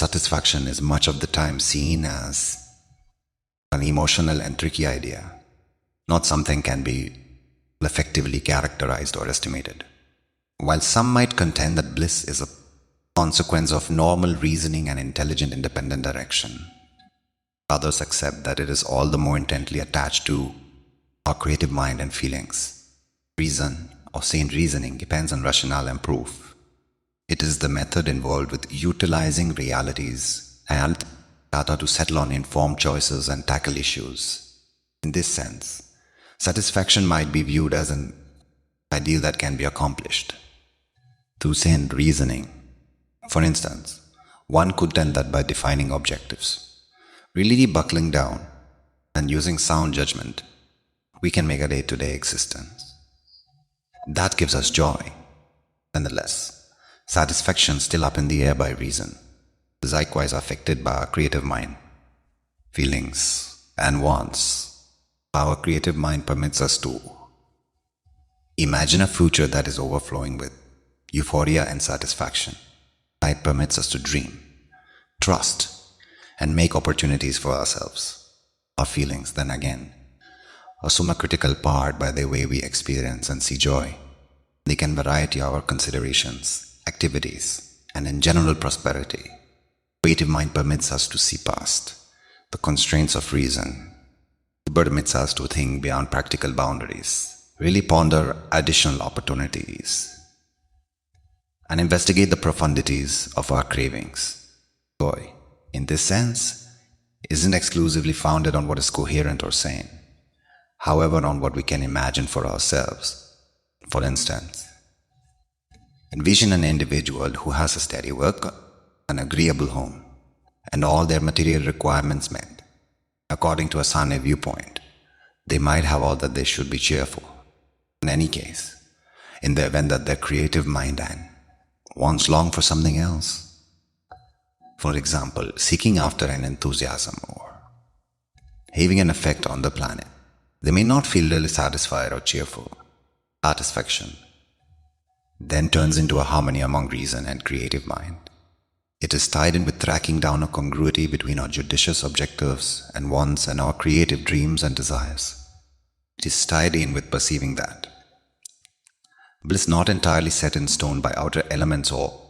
satisfaction is much of the time seen as an emotional and tricky idea, not something can be effectively characterized or estimated. While some might contend that bliss is a consequence of normal reasoning and intelligent independent direction, others accept that it is all the more intently attached to our creative mind and feelings. Reason, or sane reasoning, depends on rationale and proof. It is the method involved with utilizing realities and data to settle on informed choices and tackle issues. In this sense, satisfaction might be viewed as an ideal that can be accomplished through sane reasoning. For instance, one could tend that by defining objectives, really buckling down, and using sound judgment, we can make a day-to-day existence. That gives us joy. Nonetheless, satisfaction still up in the air by reason is likewise affected by our creative mind, feelings, and wants. Our creative mind permits us to imagine a future that is overflowing with euphoria and satisfaction. It permits us to dream, trust, and make opportunities for ourselves. Our feelings, then again, assume a critical part by the way we experience and see joy. They can variety our considerations, activities, and in general prosperity. Creative mind permits us to see past the constraints of reason. It permits us to think beyond practical boundaries, really ponder additional opportunities, and investigate the profundities of our cravings. Joy, in this sense, isn't exclusively founded on what is coherent or sane, however on what we can imagine for ourselves. For instance, envision an individual who has a steady work, an agreeable home, and all their material requirements met. According to a Sane viewpoint, they might have all that they should be cheerful. In any case, in the event that their creative mind and wants long for something else, for example, seeking after an enthusiasm or having an effect on the planet, they may not feel really satisfied or cheerful. Satisfaction then turns into a harmony among reason and creative mind. It is tied in with tracking down a congruity between our judicious objectives and wants and our creative dreams and desires. It is tied in with perceiving that bliss not entirely set in stone by outer elements or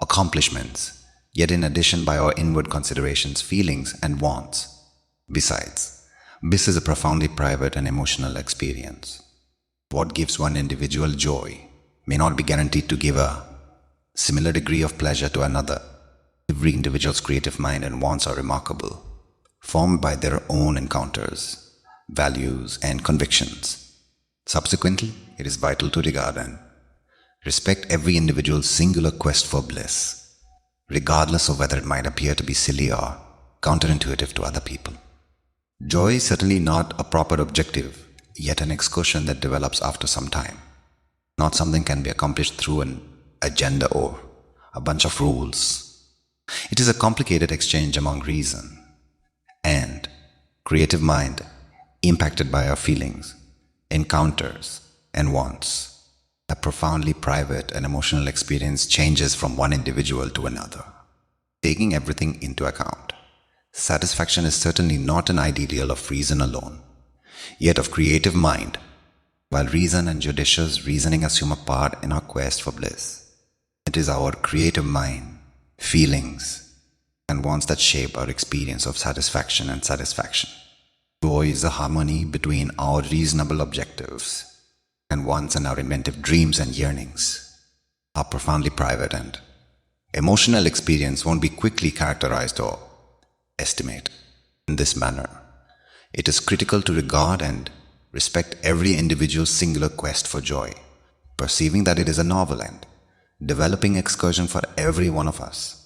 accomplishments, yet in addition by our inward considerations, feelings, and wants. Besides, bliss is a profoundly private and emotional experience. What gives one individual joy may not be guaranteed to give a similar degree of pleasure to another. Every individual's creative mind and wants are remarkable, formed by their own encounters, values, and convictions. Subsequently, it is vital to regard and respect every individual's singular quest for bliss, regardless of whether it might appear to be silly or counterintuitive to other people. Joy is certainly not a proper objective, yet an excursion that develops after some time. Not something can be accomplished through an agenda or a bunch of rules. It is a complicated exchange among reason and creative mind, impacted by our feelings, encounters, and wants. A profoundly private and emotional experience changes from one individual to another. Taking everything into account, satisfaction is certainly not an ideal of reason alone, yet of creative mind. While reason and judicious reasoning assume a part in our quest for bliss, it is our creative mind, feelings, and wants that shape our experience of satisfaction and satisfaction. Joy is the harmony between our reasonable objectives and wants and our inventive dreams and yearnings. Our profoundly private and emotional experience won't be quickly characterized or estimated in this manner. It is critical to regard and respect every individual's singular quest for joy, perceiving that it is a novel and developing excursion for every one of us.